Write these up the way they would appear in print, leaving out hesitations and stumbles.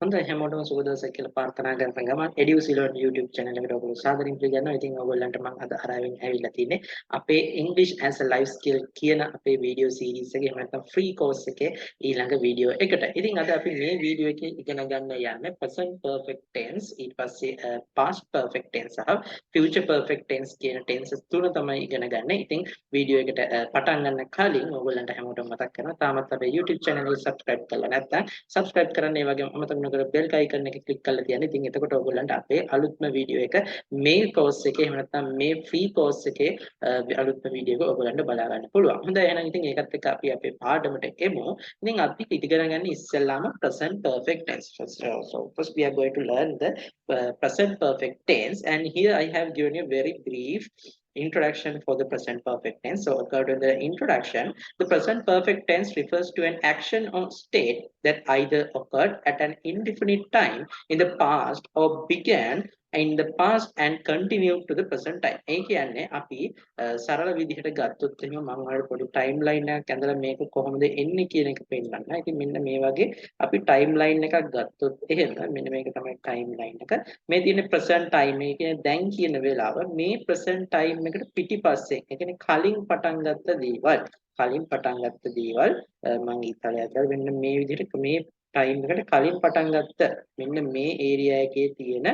හොඳයි හැමෝටම සුබ දවසක් කියලා ප්‍රාර්ථනා කරන ගමන් එඩියු සිලෝන් YouTube channel එකට ඔයගොල්ලෝ සාදරයෙන් පිළිගන්නවා. ඉතින් ඔයගොල්ලන්ට මම අද අරගෙන ඇවිල්ලා තින්නේ අපේ English as a life skill කියන අපේ video series එකේ එහෙම නැත්නම් free course එකේ ඊළඟ video එකට. ඉතින් අද අපි මේ video එකේ ඉගෙන ගන්න යන්නේ present perfect tense ඊට පස්සේ past perfect tense සහ future perfect tense කියන tenses තුන තමයි ඉගෙන ගන්න. ඉතින් video එකට පටන් ගන්න කලින් ඔයගොල්ලන්ට හැමෝටම මතක් කරනවා තාමත් අපේ YouTube channel එක subscribe කරලා නැත්නම් subscribe කරන්න ඒ වගේම අමතක නොකර bell icon එක click කරලා තියන්න. ඉතින් එතකොට ඔයගොල්ලන්ට අපේ අලුත්ම video එක මේ course එකේ එහෙම නැත්නම් මේ free course එකේ අලුත්ම video එක ඔයගොල්ලන්ට බලා ගන්න පුළුවන්. හොඳයි එහෙනම් ඉතින් ඒකත් එක්ක අපි අපේ පාඩමට එමු. ඉතින් අපි ඉගෙන ගන්න ඉස්සෙල්ලාම present perfect tense. So first we are going to learn the present perfect tense, and here I have given you a very brief introduction for the present perfect tense. So according to the introduction, the present perfect tense refers to an action or state that either occurred at an indefinite time in the past or began in the past and continued to the present time. ඒ කියන්නේ අපි සරල විදිහට ගත්තොත් එහෙම මම ඔයාලට පොඩි timeline එකක් ඇඳලා මේක කොහොමද එන්නේ කියන එක පෙන්නන්න. ඉතින් මෙන්න මේ වගේ අපි ටයිම්ලයින් එකක් ගත්තොත් එහෙම මෙන්න මේක තමයි ටයිම්ලයින් එක. මේ තියෙන present time එක කියන්නේ දැන් කියන වෙලාව මේ present time එකට පිටිපස්සේ ඒ කියන්නේ කලින් පටන් ගත්ත දේවල් මම ඉතාලියට වෙන්න මේ විදිහට මේ ටයිම් එකට කලින් පටන් ගත්ත මෙන්න මේ ඒරියා එකේ තියෙන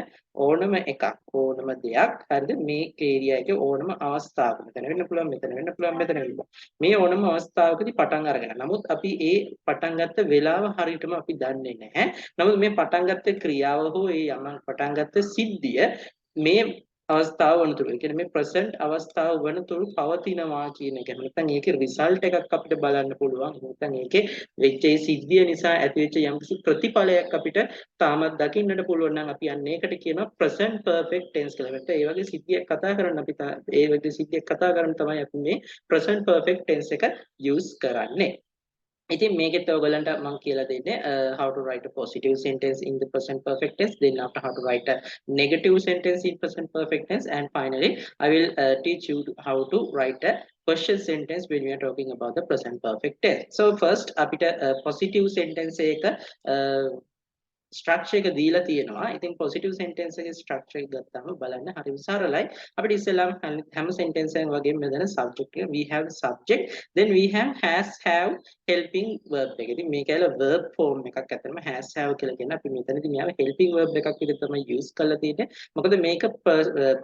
ඕනම එකක් ඕනම දෙයක් හරිද මේ ඒරියා එකේ ඕනම අවස්ථාවක මෙතන වෙන්න පුළුවන් මෙතන වෙන්න පුළුවන් මෙතන වෙන්න පුළුවන් මේ ඕනම අවස්ථාවකදී පටන් අරගෙන නමුත් අපි ඒ පටන් ගත්ත වෙලාව හරියටම අපි දන්නේ නැහැ. නමුත් මේ පටන් ගත්ත ක්‍රියාව හෝ ඒ යමක් පටන් ගත්ත සිද්ධිය මේ අවස්ථාව වනතුරු ඒ කියන්නේ මේ ප්‍රසන්ට් අවස්ථාව වනතුරු පවතිනවා කියන එක. නැත්නම් ඒකේ රිසල්ට් එකක් අපිට බලන්න පුළුවන්. නැත්නම් ඒකේ වෙච්ච ඒ සිද්ධිය නිසා ඇතිවෙච්ච යම්කිසි ප්‍රතිඵලයක් අපිට තාමත් දකින්නට පුළුවන් නම් අපි අන්න ඒකට කියනවා present perfect tense කියලා. නැත්නම් ඒ වගේ සිද්ධියක් කතා කරන්න අපි ඒ වගේ සිද්ධියක් කතා කරන් තමයි අපි මේ present perfect tense එක use කරන්නේ. ඉතින් මේකෙත් ඔයගලන්ට මම කියලා දෙන්නේ how to write a positive sentence in the present perfect tense, then after how to write a negative sentence in present perfect tense, and finally I will teach you how to write a question sentence when we are talking about the present perfect tense. So first අපිට positive sentence එක structure එක දීලා තියෙනවා. ඉතින් positive sentence එකේ structure එක ගත්තාම බලන්න හරිම සරලයි. අපිට ඉස්සෙල්ලාම හැම සෙන්ටෙන්ස් එකම වගේම මෙතන සබ්ජෙක්ට් එක we have subject, then we have has have helping verb එක. ඉතින් මේක ඇවිල්ලා verb form එකක්. ඇත්තටම has have කියලා කියන අපි මෙතනදී මෙයාව helping verb එකක් විදිහට තමයි use කරලා තියෙන්නේ. මොකද මේක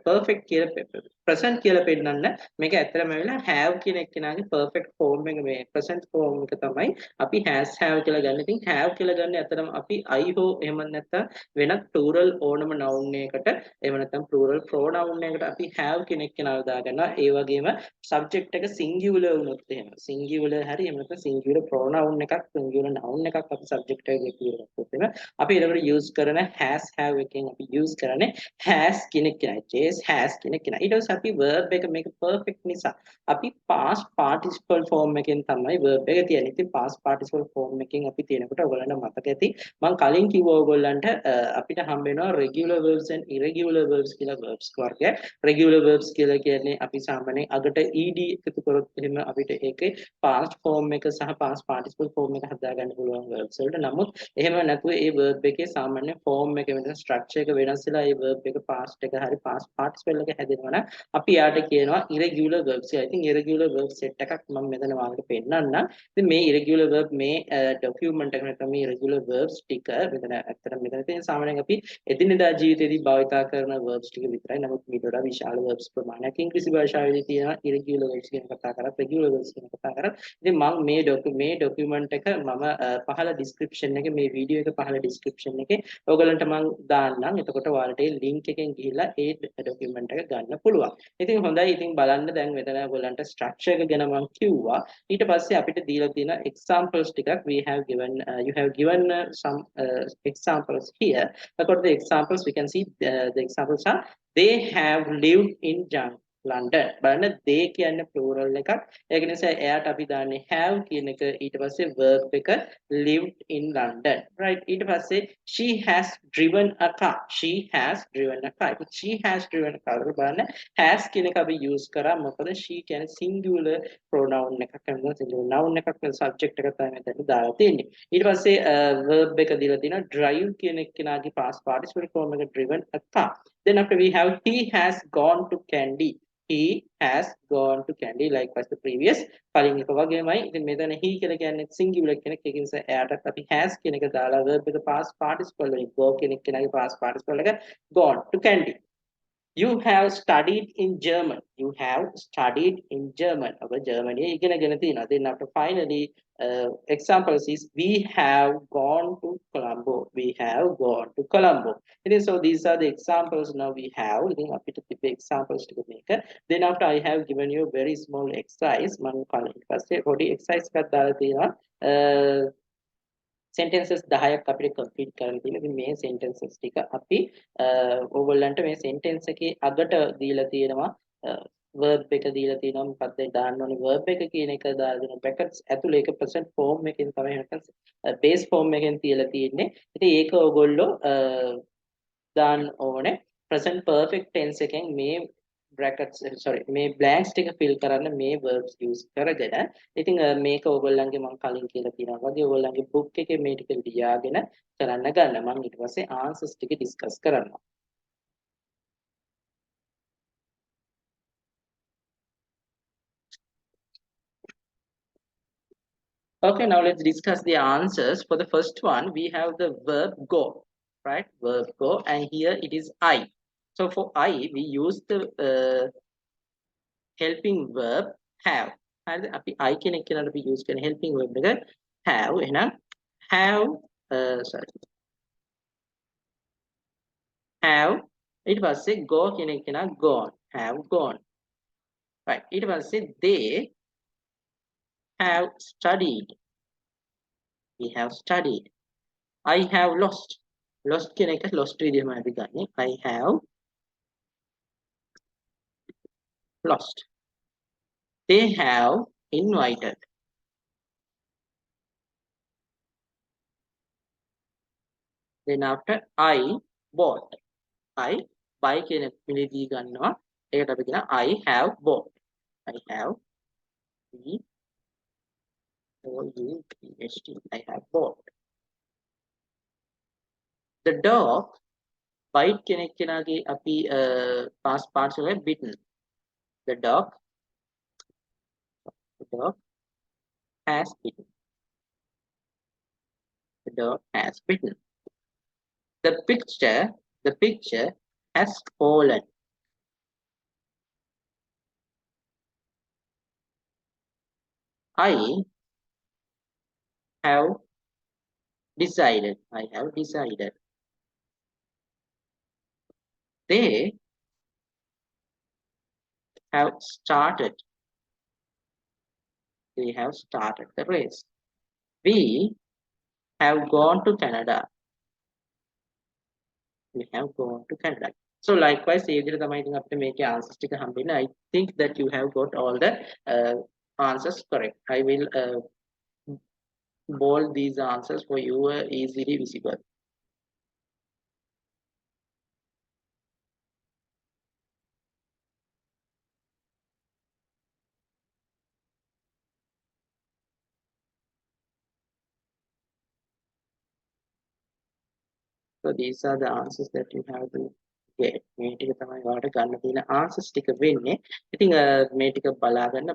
perfect කියලා present කියලා පෙන්නන්න මේක ඇත්තටම ඇවිල්ලා have කියන එක්කෙනාගේ perfect form එක මේ present form එක තමයි අපි has have කියලා ගන්න. ඉතින් have කියලා ගන්න ඇත්තටම අපි I ho එහෙම නැත්නම් වෙනත් plural ඕනම noun එකකට එහෙම නැත්නම් plural pronoun එකකට අපි have කෙනෙක් කෙනාව දාගන්නවා. ඒ වගේම subject එක singular වුණොත් එහෙම singular හරි එහෙම නැත්නම් singular pronoun එකක් singular noun එකක් අපි subject එකේ කියලා ගත්තොත් එහෙම අපි ඒකට use කරන has have එකෙන් අපි use කරන්නේ has කෙනෙක් කෙනා. Chase has කෙනෙක් කෙනා. ඊට පස්සේ අපි verb එක මේක perfect නිසා අපි past participle form එකෙන් තමයි verb එක තියන්නේ. ඉතින් past participle form එකෙන් අපි තියෙනකොට ඔයගොල්ලන්ට මතක ඇති මම කලින් කිව්වා ඔයගොල්ලන්ට අපිට හම්බ වෙනවා regular verbs and irregular verbs කියලා verbs වර්ගයක්. regular verbs කියලා කියන්නේ අපි සාමාන්‍යයෙන් අගට ed එකතු කරොත් එහෙම අපිට ඒකේ past form එක සහ past participle form එක හදා ගන්න පුළුවන් verbs වලට. නමුත් එහෙම නැතුව ඒ verb එකේ සාමාන්‍ය form එක වෙනස් structure එක වෙනස් වෙලා ඒ verb එක past එක හරි past participle එක හැදෙනවා නම් අපි යාට කියනවා irregular verbs කියලා. ඉතින් irregular verb set එකක් මම මෙතන වාලට පෙන්නන්නම්. ඉතින් මේ irregular verb මේ document එක නැත්නම් මේ irregular verbs ටික මෙතන ඇත්තටම මෙතන තියෙන සාමාන්‍යයෙන් අපි එදිනෙදා ජීවිතේදී භාවිතා කරන verbs ටික විතරයි. නමුත් ඊට වඩා විශාල verbs ප්‍රමාණයක් ඉංග්‍රීසි භාෂාවේදී තියෙනවා irregular verbs කියන කතා කරත් regular verbs කියන කතා කරත්. ඉතින් මම මේ document එක මම පහළ description එකේ මේ video එක පහළ description එකේ ඔයගලන්ට මම දාන්නම්. එතකොට ඔයාලට ඒ link එකෙන් ගිහිල්ලා ඒ document එක ගන්න පුළුවන්. ඉතින් හොඳයි. ඉතින් බලන්න දැන් මෙතන ඔයගලන්ට structure එක ගැන මම කිව්වා. ඊට පස්සේ අපිට දීලා තියෙන examples ටිකක් we have given you have given some examples here. According to the examples we can see the examples are they have lived in jungle. London. බලන්න they කියන්නේ plural එකක්. ඒක නිසා එයාට අපි දාන්නේ have කියන එක ඊට පස්සේ verb එක lived in London. Right. ඊට පස්සේ she has driven a car. She has driven a car. She has driven a car. බලන්න has කියන එක අපි use කරා මොකද she කියන්නේ singular pronoun එකක් කරනවා singular noun එකක් subject එක තමයි මෙතන දාලා තියෙන්නේ. ඊට පස්සේ verb එක දීලා තියෙනවා drive කියන කෙනාගේ past participle form එක driven a car. Then after we have he has gone to Candy. He has gone to Candy likewise the previous කලින් එක වගේමයි. ඉතින් මෙතන he කියලා කියන්නේ singular කෙනෙක්. ඒක නිසා එයාට අපි has කියන එක දාලා verb එක past participle වලින් go කෙනෙක් කෙනාගේ past participle එක gone to Candy. You have studied in German. You have studied in German. Our Germany ඉගෙනගෙන තියෙනවා. Then after finally examples is we have gone to Colombo. We have gone to Colombo. So these are the examples now we have. ඉතින් අපිට තිබෙ examples ටික මේක. Then after I have given you a very small exercise. මම කලින් පස්සේ පොඩි exercise එකක් දාලා තියෙනවා. sentences 10ක් අපිට complete කරන්න තියෙනවා. ඉතින් මේ sentences ටික අපි ඕගොල්ලන්ට මේ sentence එකේ අගට දීලා තියෙනවා verb එක දීලා තියෙනවා. මොකක්ද දාන්න ඕනේ verb එක කියන එක දාලා දෙනවා. brackets ඇතුලේ ඒක present form එකෙන් තමයි නැත්නම් base form එකෙන් තියලා තියෙන්නේ. ඉතින් ඒක ඕගොල්ලෝ දාන්න ඕනේ present perfect tense එකෙන් මේ brackets sorry මේ blanks ටික fill කරන්න මේ verbs use කරගෙන ඉතින් මේක ඕගොල්ලන්ගේ මම කලින් කියලා තියෙනවා වගේ ඕගොල්ලන්ගේ book එකේ මේ ටික ලියාගෙන කරන්න ගන්න මම ඊට පස්සේ answers ටික discuss කරනවා. Okay, now let's discuss the answers. For the first one we have the verb go, right? Verb go, and here it is I. So for I we use the helping verb have. හරිද අපි I කියන එක කියලා අපි use කරන helping verb එක have. එහෙනම් have have ඊට පස්සේ go කියන එක කෙනා gone. Have gone. Right. ඊට පස්සේ they have studied. We have studied. I have lost. Lost කියන එක lost විදිහම අපි ගන්නෙ. I have lost. They have invited. Then after I bought. I buy කියන පිළිදී ගන්නවා. ඒකට අපි කියනවා I have bought. I have B-O-U-G-H-T. I have bought. The dog bite කෙනෙක් කෙනාගේ අපි past parts වල bitten. The dog has bitten. The dog has bitten. The picture has fallen. I have decided. I have decided. They have started. They have started the race. We have gone to Canada. We have gone to Canada. So likewise, ඒ විදිහට තමයි ඉතින් අපිට මේකේ answers ටික හම්බෙන්නේ. I think that you have got all the answers correct. I will bold these answers for you easily visible. So these are the answers that you have to get. මේ ටික තමයි ඔයාලට ගන්න තියෙන answers ටික වෙන්නේ. ඉතින් මේ ටික බලාගෙන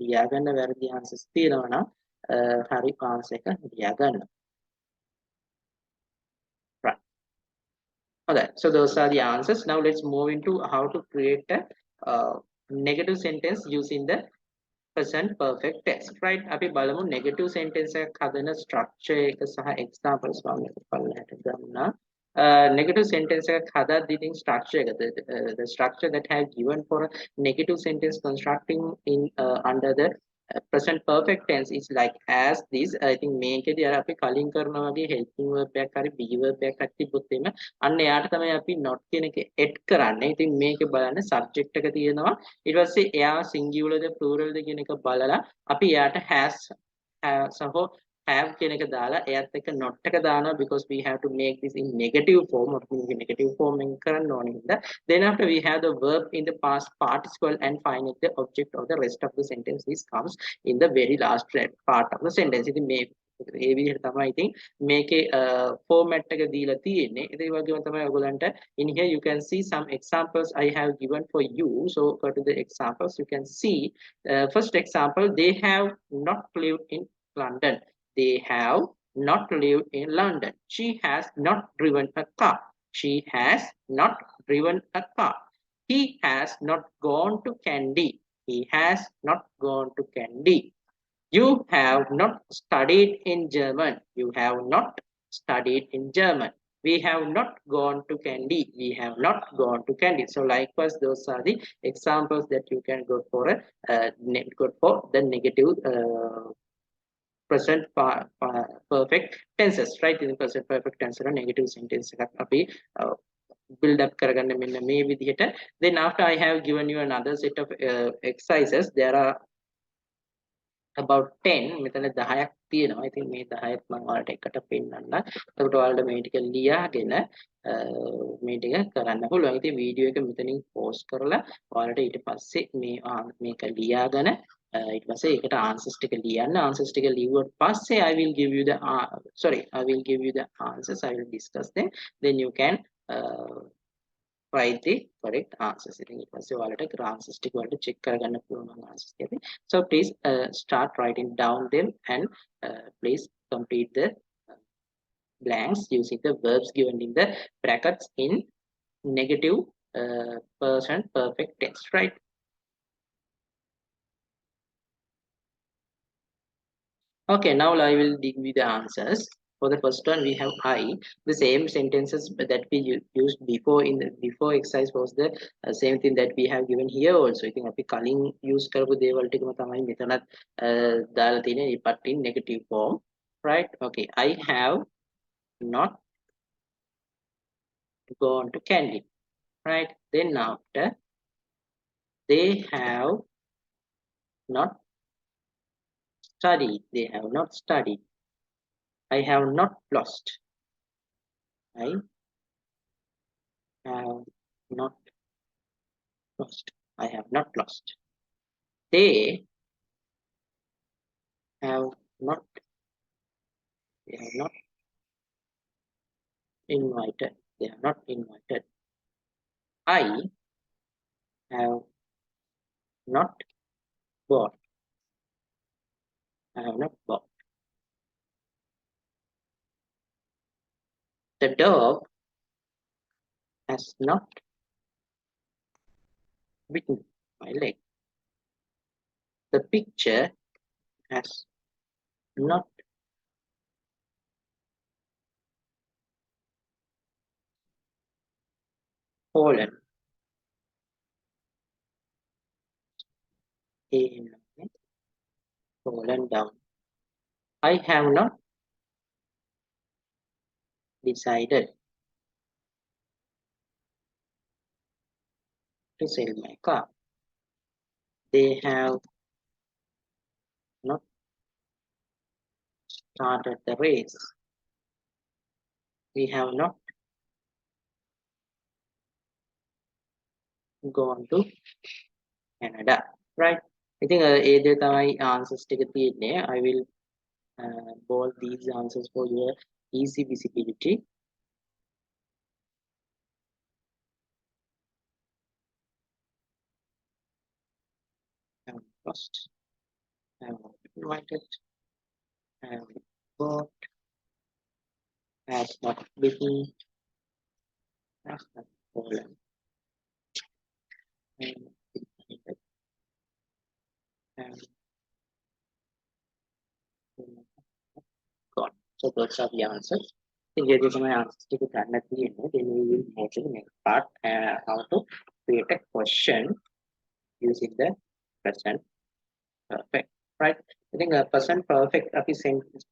ලියා ගන්න වැරදි answers තියෙනවා නම් හරි answer එක ලියා ගන්න. Right. Okay, so those are the answers. Now let's move into how to create a negative sentence using the present perfect tense. Right. අපි බලමු negative sentence එකක් හදන structure එක සහ examples මම පළලට ගන්නවා. Negative sentence එකක් හදද්දී ඉතින් structure එක the structure that have given for a negative sentence constructing in under the present perfect tense is like as this. I think මේකේදී අර අපි කලින් කරනා වගේ helping verb එකක් හරි be verb එකක් හරි තිබ්බොත් එimhe අන්න එයාට තමයි අපි not කියන එක add කරන්නේ. ඉතින් මේකේ බලන්න subject එක තියෙනවා. ඊට පස්සේ එයා singular ද plural ද කියන එක බලලා අපි එයාට සහෝ have කියන එක දාලා එයත් එක්ක not එක දානවා because we have to make this in negative form or negative form එකෙන් කරන්න ඕනේ හින්දා. Then after we have the verb in the past participle and finally the object of the rest of the sentence this comes in the very last part of the sentence. ඉතින් මේ ඒ විදිහට තමයි ඉතින් මේකේ format එක දීලා තියෙන්නේ. ඉතින් ඒ වගේම තමයි ඔයගොල්ලන්ට in here you can see some examples I have given for you. So go to the examples. You can see first example, they have not lived in London. They have not lived in London. She has not driven a car. She has not driven a car. He has not gone to Kandy. He has not gone to Kandy. You have not studied in German. You have not studied in German. We have not gone to Kandy. We have not gone to Kandy. So likewise, those are the examples that you can go for the negative present perfect tenses, right? In present perfect tense or negative sentence එකක් අපි build up කරගන්න මෙන්න මේ විදිහට. Then after I have given you another set of exercises. There are about 10 මෙතන 10ක් තියෙනවා. ඉතින් මේ 10ත් මම ඔයාලට එකට පෙන්නන්න. එතකොට ඔයාලට මේ ටික ලියාගෙන මේ ටික කරන්න පුළුවන්. ඉතින් වීඩියෝ එක මෙතනින් pause කරලා ඔයාලට ඊට පස්සේ මේක ලියාගෙන ඊට පස්සේ ඒකට answers ටික ලියන්න. answers ටික ලියුවට පස්සේ I will give you the I will give you the answers. I will discuss them. Then you can write the correct answers. ඉතින් ඊට පස්සේ ඔයාලට answers ටික වලට check කරගන්න පුළුවන් answers ටික. So please start writing down them and please complete the blanks using the verbs given in the brackets in negative present perfect tense, right? Okay, now I will give you the answers. For the first one, we have I. The same sentences that we used before in the before exercise was the same thing that we have given here also. I think අපි කලින් use කරපු දේවල් ටිකම තමයි මෙතනත් දාලා තියෙන්නේ but in negative form, right? Okay, I have not gone to Kandy, right? Then after, they have not studied. They have not studied. I have not lost. I have not lost. I have not lost. They have not. They have not invited. They have not invited. I have not bought. I have not bought. The dog has not bitten my leg. The picture has not fallen in, fallen down. I have not decided to sell my car. They have not started the race. We have not gone to Canada, right? I think ඒ දේ තමයි answers ටික තියෙන්නේ. I will bold these answers for your easy visibility. Have lost, have invited, have bought, has not bitten, has not fallen, and invited, have gone. So those are the answers. ඉතින් ඒ තමයි answers ටික ගන්න තියෙන්නේ. Then we will move to the next part, how to create a question using the present perfect. right? I think present perfect අපි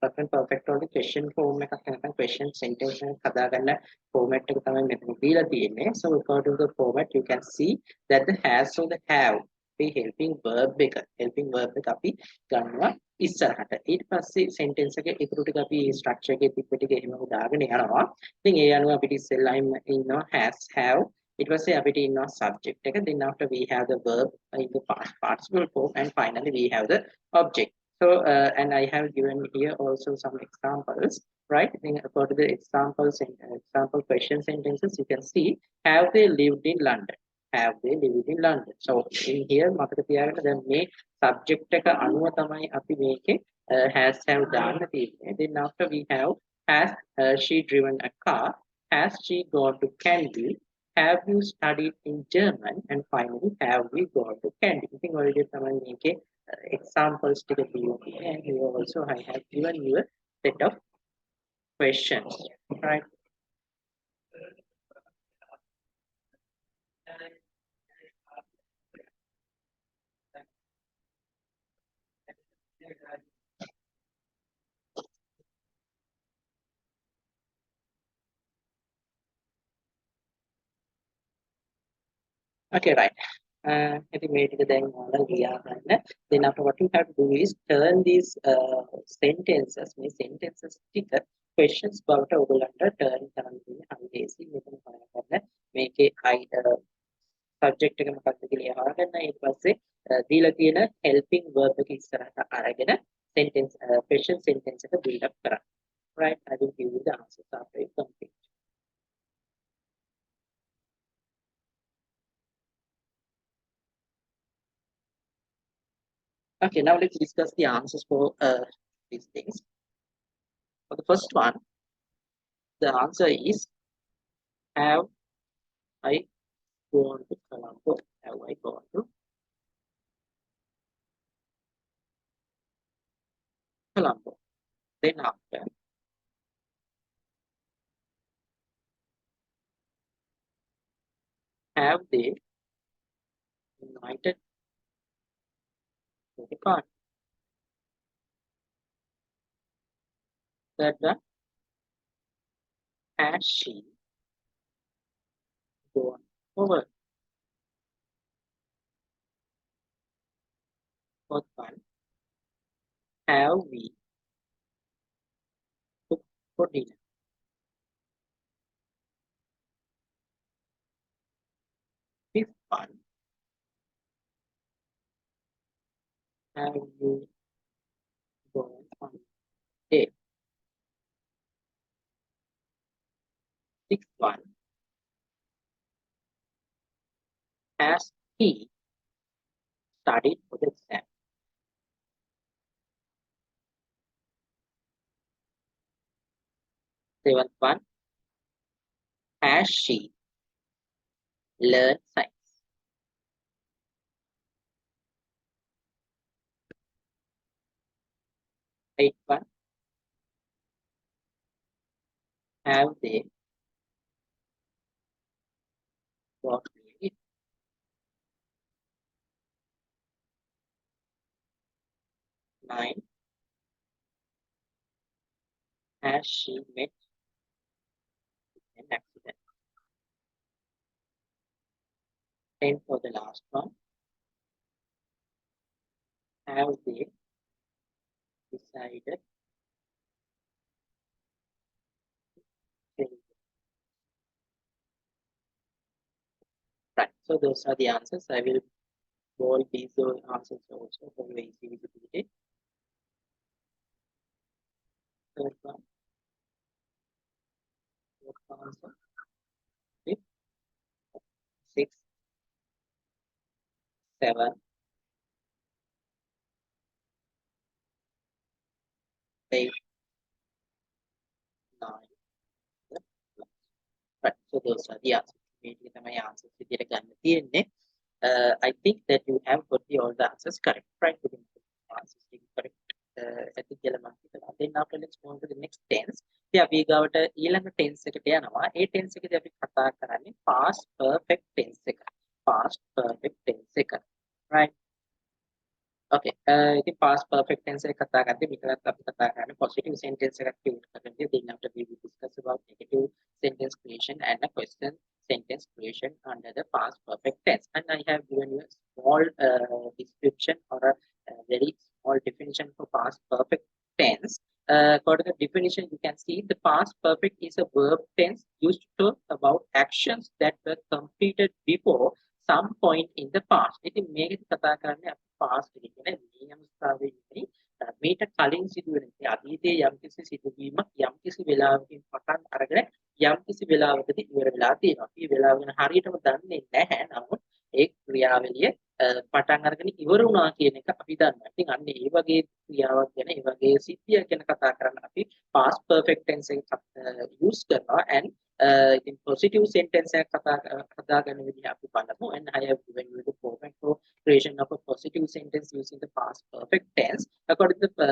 present perfect වල question form එකක් නැත්නම් question sentence එකක් හදාගන්න format එක තමයි මෙතන දීලා තියෙන්නේ. So according to the format you can see that the has or the have the helping verb එක අපි ගන්නවා ඉස්සරහට. ඊට පස්සේ sentence එකේ ඉතුරු ටික අපි structure එකේ තිබ්බ ටික එහෙමම දාගෙන යනවා. ඉතින් ඒ අනුව අපිට ඉස්සෙල්ලාම ඉන්නවා has have ඊට පස්සේ අපිට ඉන්නවා subject එක. Then after we have the verb in the past participle form and finally we have the object. So and I have given here also some examples, right? Then according to the examples and example question sentences, you can see have they lived in London? Have they lived in London? So in here මතක තියාගන්න දැන් මේ subject එක අනුව තමයි අපි මේකේ has have දාන්න තියෙන්නේ. Then after we have has she driven a car? Has she gone to Candy? Have you studied in German? And finally, have we gone to Candy? I think already someone make examples to the POP, and here also I have given you a set of questions, right? Okay, right. I think maybe then we are done. Then after what you have to do is turn these sentences, මේ sentences ටික questions බවට ඔයගොල්ලන්ට turn කරන්න දෙන්නේ අනිදේසි මෙතන බලන්න මේකේ subject එක මොකක්ද කියලා අහගන්න ඊට පස්සේ දීලා තියෙන helping verb එක ඉස්සරහට අරගෙන sentence question sentence එක build up කරන්න. Right, I will give you the answers after you complete. Okay, now let's discuss the answers for these things. For the first one, the answer is have I gone to Colombo? Have I gone to Colombo? Then after, have they invited to the party? Third one, has she gone over? Fourth one, have we cooked for dinner? Fifth one, have you gone on a date? Sixth one, has he studied for the exam? Seventh one, has she learned science? Eighth one, have they got married? Nine, has she met an accident? 10 for the last one, have they decided to right? So those are the answers. I will bold these answers also for your easy visibility. Third one, fourth answer, fifth, sixth, seventh, eighth, ninth, right? So those are the answers. මේක තමයි answers විදියට ගන්න තියෙන්නේ. I think that you have got all the answers correct, right? Answers correct. ඇති කියලා මම හිතනවා. Then after let's move on to the next tense. ඉතින් අපි ඊගාවට ඊළඟ tense එකට යනවා. ඒ tense එකේදී අපි කතා කරන්නේ past perfect tense එක. Past perfect tense එක. Right? Okay. ඉතින් past perfect tense එක කතා කරද්දී මෙතනත් අපි කතා කරන්නේ positive sentence එකක් create කරද්දී then after we will discuss about negative sentence creation and a question sentence creation under the past perfect tense. And I have given you a small description or a very small definition for past perfect tense. According to the definition, you can see the past perfect is a verb tense used to talk about actions that were completed before some point in the past. ඉතින් මේකෙදි කතා කරන්නේ අපි past එක කියන්නේ මේ අවස්ථාවේදී මේට කලින් සිදුවෙන අතීතයේ යම්කිසි සිදුවීමක් යම්කිසි වෙලාවකින් පටන් අරගෙන යම්කිසි වෙලාවකදී ඉවර වෙලා තියෙනවා. අපි වෙලාව ගැන හරියටම දන්නේ නැහැ. නමුත් ඒ ක්‍රියාවලිය පටන් අරගෙන ඉවර වුණා කියන එක අපි දන්නවා. ඉතින් අන්න ඒ වගේ ක්‍රියාවක් ගැන ඒ වගේ සිද්ධියක් ගැන කතා කරන්න අපි past perfect tense එක use කරනවා and in positive sentence එකක් හදාගන්න විදිහ අපි බලමු. And I have given you the format for creation of a positive sentence using the past perfect tense. According to the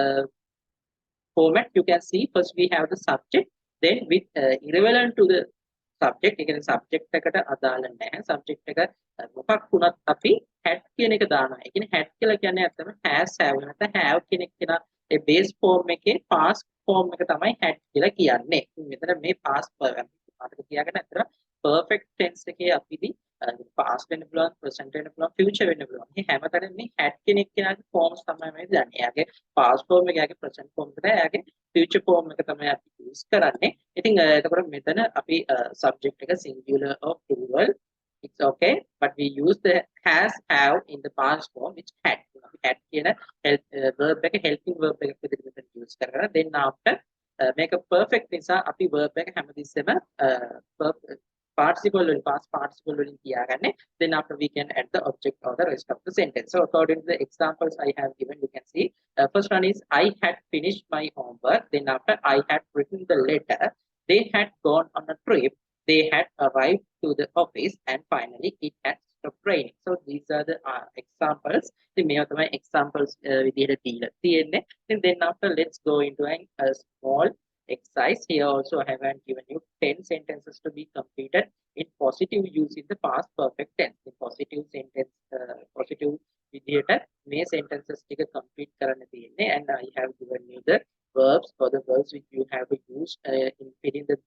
format, you can see first we have the subject, then with irrelevant to the subject, ඒ කියන්නේ subject එකට අදාළ නැහැ. subject එක මොකක් වුණත් අපි had කියන එක දානවා. ඒ කියන්නේ had කියලා කියන්නේ අතන has have නැත්නම් have කියන එක කියන ඒ base form එකේ past form එක තමයි had කියලා කියන්නේ. මෙතන මේ past මතක තියාගන්න අතර perfect tense එකේ අපිදි past වෙන්න පුළුවන්, present වෙන්න පුළුවන්, future වෙන්න පුළුවන්. මේ හැමතැනම මේ had කියන එක කියනගේ forms තමයි මේ දන්නේ. එයාගේ past form එක, එයාගේ present form එක, එයාගේ future form එක තමයි අපි use කරන්නේ. ඉතින් එතකොට මෙතන අපි subject එක singular or plural, it's okay, but we use the has have in the past form which had. had කියන verb එක helping verb එකක් විදිහට මෙතන use කරනවා. Then after make a perfect නිසා අපි verb එක හැමතිස්සෙම participle වලින් past participle වලින් තියාගන්නේ. Then after we can add the object or the rest of the sentence. So according to the examples I have given, you can see first one is I had finished my homework. Then after I had written the letter, they had gone on a trip, they had arrived to the office, and finally it had stopped raining. So these are the examples. ඉතින් මේවා තමයි examples විදිහට දීලා තියෙන්නේ. Then after let's go into a small exercise. Here also I have given you 10 sentences to be completed in positive use in the past perfect tense. The positive sentence positive විදිහට මේ sentences ටික complete කරන්න තියෙන්නේ. And I have given you the verbs or the verbs which you have to use in filling the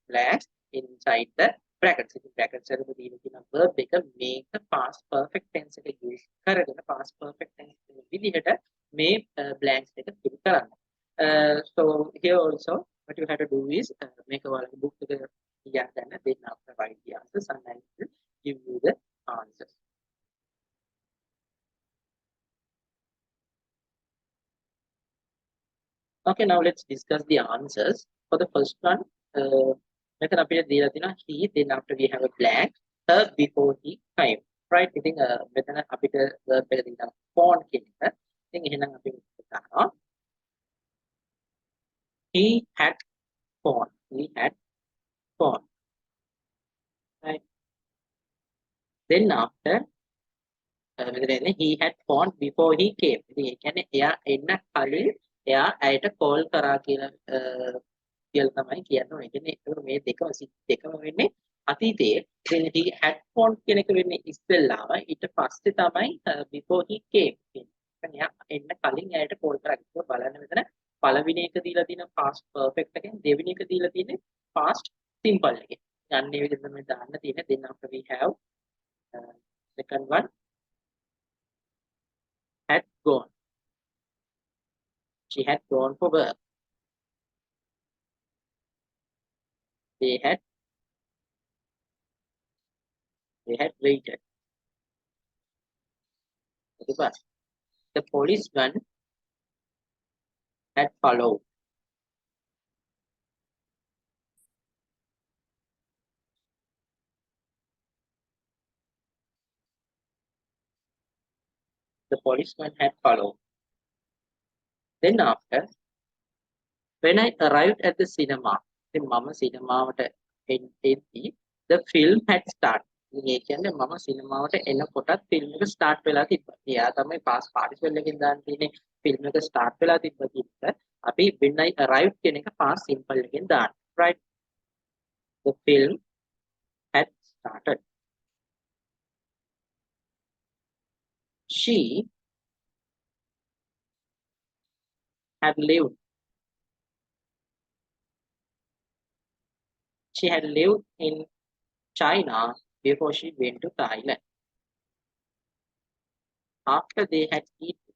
blanks inside the brackets. ඉතින් brackets වල දීලා තියෙන verb එක මේක past perfect tense එක use කරගෙන past perfect tense විදිහට මේ blanks එක fill කරන්න. So here also what you have to do is make a book to the then after write the answers and I will give you the answers. Okay, now let's discuss the answers. For the first one, මෙතන අපිට දීලා තියෙනවා he, then after we have a blank, her before he came. Right? ඉතින් මෙතන අපිට verb එක දෙනවා phone කියන එක. ඉතින් එහෙනම් අපි දානවා he had phone. He had phone. Right? Then after he had phone before he came. ඉතින් ඒ කියන්නේ එයා එන්න කලින් එයා ඇයට call කරා කියලා කියලා තමයි කියන්න ඕනේ. කියන්නේ ඒක මේ දෙකම වෙන්නේ අතීතයේ. ඉතින් he had phone කියන එක වෙන්නේ ඉස්සෙල්ලාම ඊට පස්සේ තමයි before he came කියන්නේ. එයා එන්න කලින් ඇයට call කරා. ඒක බලන්න මෙතන පළවෙනි එක දීලා තියෙන past perfect එකෙන් දෙවෙනි එක දීලා තියෙන්නේ past simple එකෙන්. යන්නේ මේ විදිහට තමයි දාන්න තියෙන්නේ. Then after we have second one had gone. She had gone for work. They had waited. The policeman had followed. The policeman had followed. Then after, when I arrived at the cinema, the mama cinema the film had started. ඒ කියන්නේ මම සිනමාවට එනකොටත් film එක start වෙලා තිබ්බා. එයා තමයි past participle එකෙන් දාන්න තියෙන්නේ ෆිල්ම් එක ස්ටාර්ට් වෙලා තිබ්බා කියන අපි when I arrived කියන එක past simple එකෙන් දාන්න. Right? The film had started. She had lived. She had lived in China before she went to Thailand. After they had eaten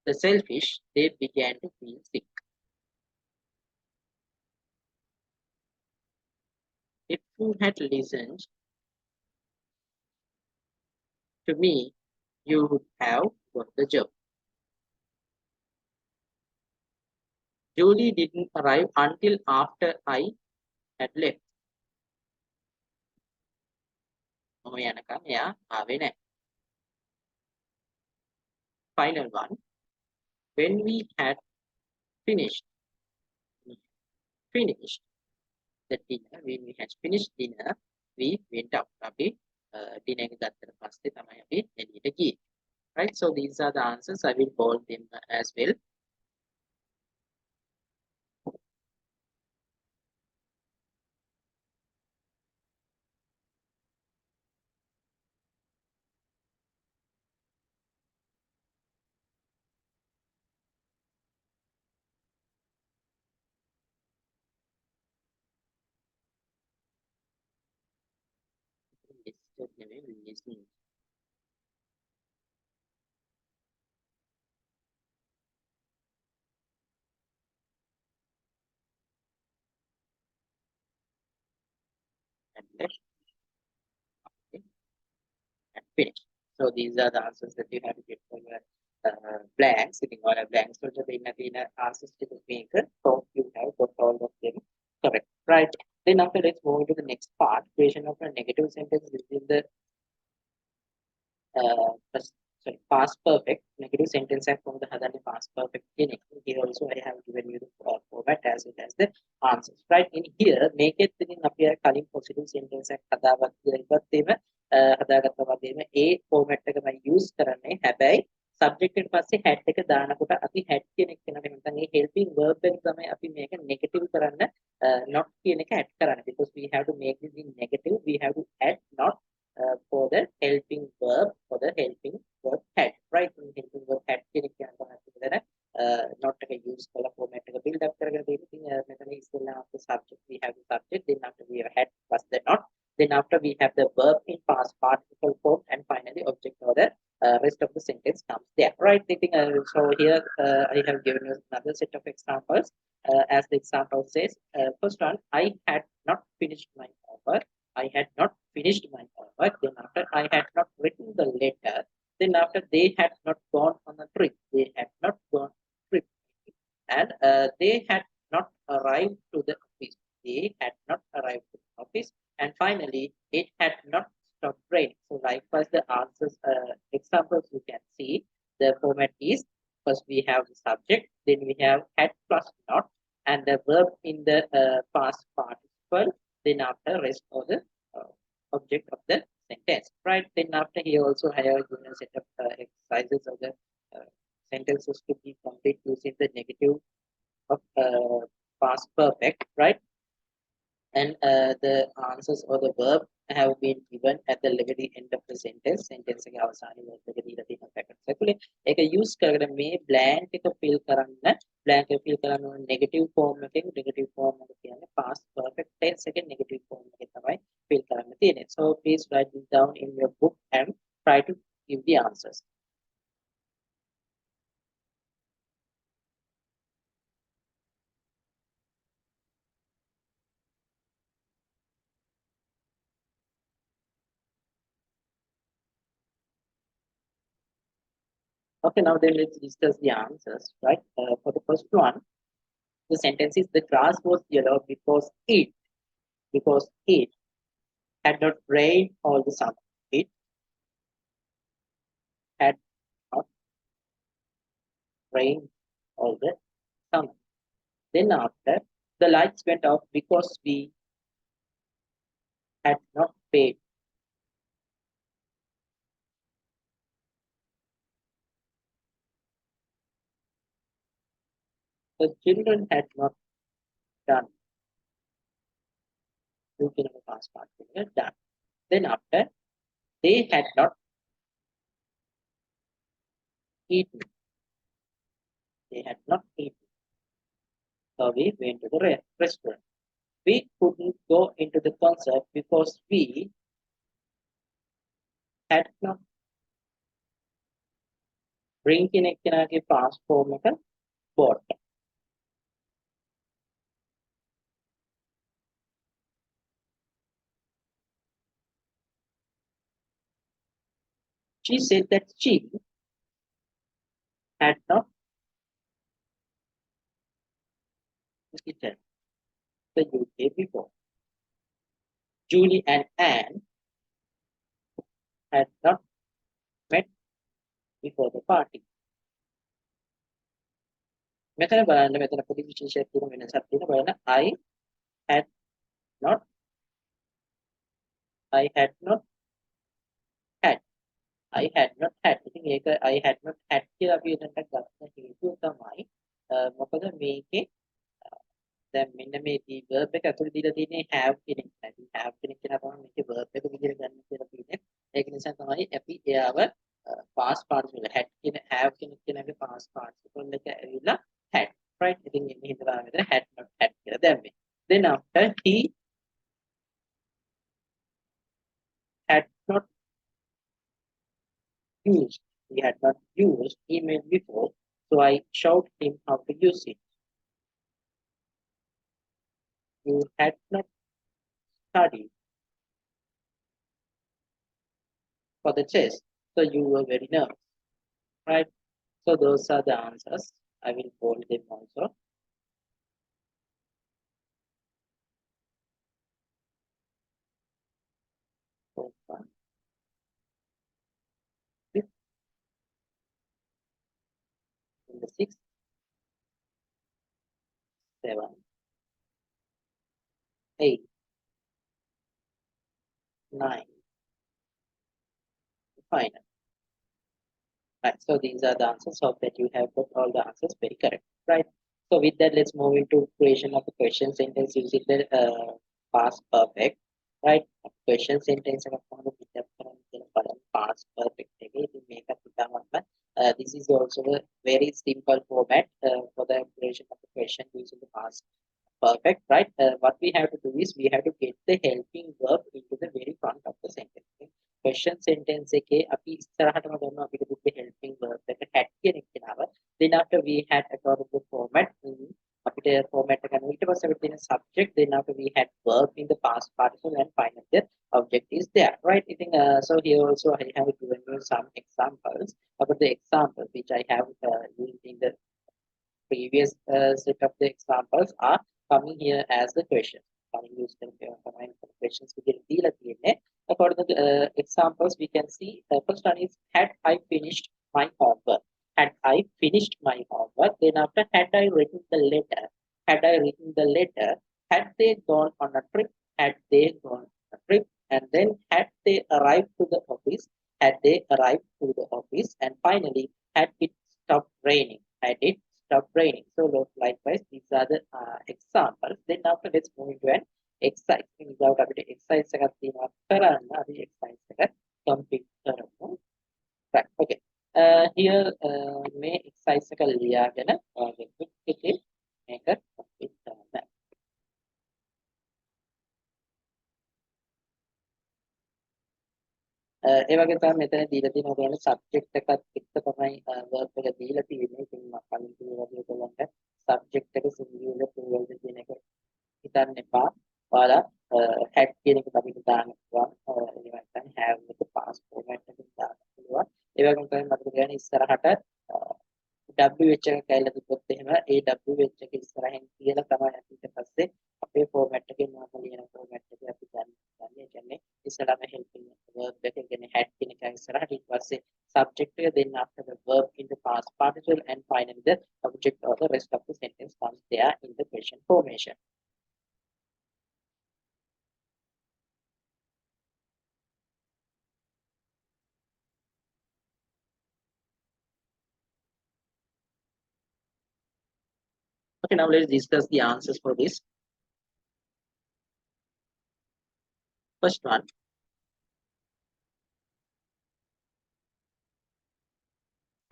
the shellfish, they began to feel sick. If you had listened to me, you would have got the job. Julie didn't arrive until after I had left. මම යනකම් එයා ආවේ නැහැ. Final one. When we had finished finished the dinner, when we had finished dinner, we went out. අපි dinner එක ගත්තට පස්සේ තමයි අපි එළියට ගියේ. Right? So these are the answers. I will bold them as well. Listening. And left. Okay. And finish. So these are the answers that you have to get for your blanks. Sitting on a blank, so the inner answers to the maker. So you have got all of them correct. Right. Then after let's move to the next part. Creation of a negative sentence within the past perfect negative sentence and from the other past perfect in it. Here also I have given you the format as well as the answers. Right in here, make it in appear calling positive sentence and හදාගත්තා වගේම ඒ format එක මම use කරන්නේ හැබැයි subject එකට පස්සේ had එක දානකොට අපි had කියන එක කියනවා නැත්නම් ඒ helping verb එක තමයි අපි මේක negative කරන්න not කියන එක add කරන්නේ because we have to make this in negative we have to add not for the helping verb for the helping verb had right helping verb had කියන එක කියනවා අපිට not එක use කරලා format එක build up කරගෙන තියෙන්නේ මෙතන ඉස්සෙල්ලා after subject we have the subject then after we have had plus the not then after we have the verb in past participle form and finally object or the rest of the sentence comes there right I think so here I have given you another set of examples as the example says first one I had not finished my homework I had not finished my homework. Then after I had not written the letter. Then after they had not gone on a trip. They had not gone on a trip. And they had not arrived to the office. They had not arrived to the office. And finally, it had not stopped raining. So likewise, the answers, examples you can see, the format is first we have the subject, then we have had plus not, and the verb in the past participle, then after rest of the object of the sentence, right? Then after here also I have given a set of exercises of the sentences to be complete using the negative of past perfect, right? And the answers or the verb have been given at the very end of the sentence. Sentence එක අවසානයේ word එක දීලා තියෙන brackets එකේ ඒක use කරගෙන මේ blank එක fill කරන්න blank එක fill කරන්න ඕන negative form එකෙන් negative form එක කියන්නේ past perfect tense එකේ negative form එකේ තමයි fill කරන්න තියෙන්නේ. So please write this down in your book and try to give the answers. Okay, now then let's discuss the answers, right? For the first one, the sentence is the grass was yellow because it had not rained all the summer. It had not rained all the summer. Then after the lights went off because we had not paid. The children had not done. You can have a past participle done. Then after they had not eaten. They had not eaten. So we went to the restaurant. We couldn't go into the concert because we had not drinking එක්කෙනාගේ passport එක bought. She said that she had not visited the UK before. Julie and Anne had not met before the party. මෙතන බලන්න මෙතන පොඩි විශේෂයක් තියෙන වෙනසක් තියෙන බලන්න had not I had not had I had not had ඉතින් ඒක I had not had කියලා අපි එතනට ගන්න හේතුව තමයි මොකද මේකේ දැන් මෙන්න මේ verb එක ඇතුළේ දීලා තියෙන්නේ have කියන එක. ඉතින් have කියන එක තමයි මේකේ verb එක විදිහට ගන්න කියලා තියෙන්නේ. ඒක නිසා තමයි අපි එයාව past participle had කියන have කියන එකේ past participle එක ඇවිල්ලා had, right? ඉතින් මේ හිතලා මෙතන had not had කියලා දැම්මේ. Then after he had not used. He had not used email before, so I showed him how to use it. You had not studied for the test, so you were very nervous, right? So those are the answers. I will bold them also. Fourth one. Fifth. In the sixth. 7, 8, 9, final. Right, so these are the answers. Hope that you have got all the answers very correct, right? So with that, let's move into creation of the question sentence using the past perfect, right? Question sentence and past perfect. This is also a very simple format for the creation of the question using the past perfect, right? What we have to do is we have to get the helping verb into the very front of the sentence. Question sentence එකේ අපි ඉස්සරහටම ගන්නවා අපිට දුන්නේ helping verb එක had කියන එක ගෙනාවා. Then after we had according to format අපිට format එක ගන්න ඊට පස්සේ අපිට තියෙන subject, then after we had verb in the past participle and finally the object is there, right? I think so here also I have given you some examples about the examples which I have used in the previous set of the examples are coming here as the question. Questions we can deal at the end. According to the examples, we can see the first one is had I finished my homework? Had I finished my homework? Then after had I written the letter? Had I written the letter? Had they gone on a trip? Had they gone on a trip? And then had they arrived to the office? Had they arrived to the office? And finally, had it stopped raining? Had it stopped raining? So likewise, these are the examples. Then after let's move into an exercise. Without a bit exercise එකක් තියෙනවා කරන්න අපි exercise එක complete කරමු. Right. Okay. Here මේ exercise එක ලියාගෙන ඔයාගේ book එකේ මේක complete කරන්න. ඒ වගේ තමයි මෙතන දීලා තියෙන ඔයගොල්ලන්ට subject එකත් එක්ක තමයි verb එක දීලා තියෙන්නේ. ඉතින් මම කලින් කිව්වා වගේ ඔයගොල්ලන්ට subject එක singular plural කියන එක හිතන්න එපා. ඔයාලා had කියන එක අපිට දාන්න පුළුවන්. ඒ නැත්නම් have එක past format එකකින් දාන්න පුළුවන්. ඒ වගේම තමයි මතක තියාගන්න ඉස්සරහට WH එක කැල්ල තිබ්බොත් එහෙම ඒ WH එක ඉස්සරහින් කියලා තමයි ඊට පස්සේ අපේ format එකේ මොනවද ලියන format එක අපි ගන්න. ඒ කියන්නේ ඉස්සරහම helping verb එක කියන්නේ had කියන එක ඉස්සරහට ඊට පස්සේ subject එක then after the verb in the past participle and finally the object or the rest of the sentence comes there in the question formation. Okay, now let's discuss the answers for this. First one.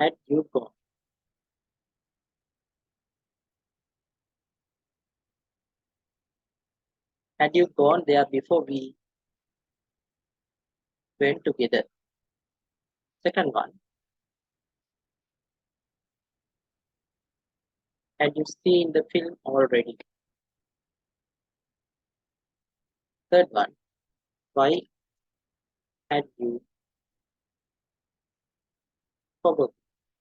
Had you gone? Had you gone there before we went together? Second one, had you seen the film already? Third one, why had you forgotten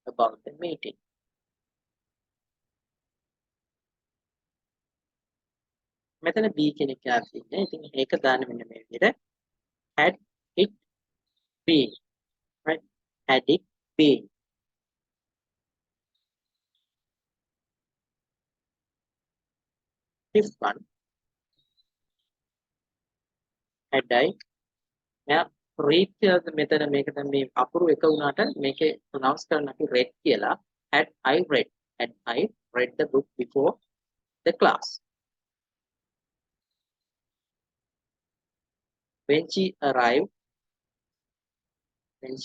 about the meeting? මෙතන B කියන එක ආසින්නේ. ඉතින් ඒක දාන්න මෙන්න මේ විදිහට had it been, right? Had it been. Fifth one, had I. මෙයා read කියලා මෙතන මේක දැන් මේ අකුරු එක වුණාට මේකේ pronounce කරන්න අපි read කියලා. Had I read the book before the class? When she arrived, and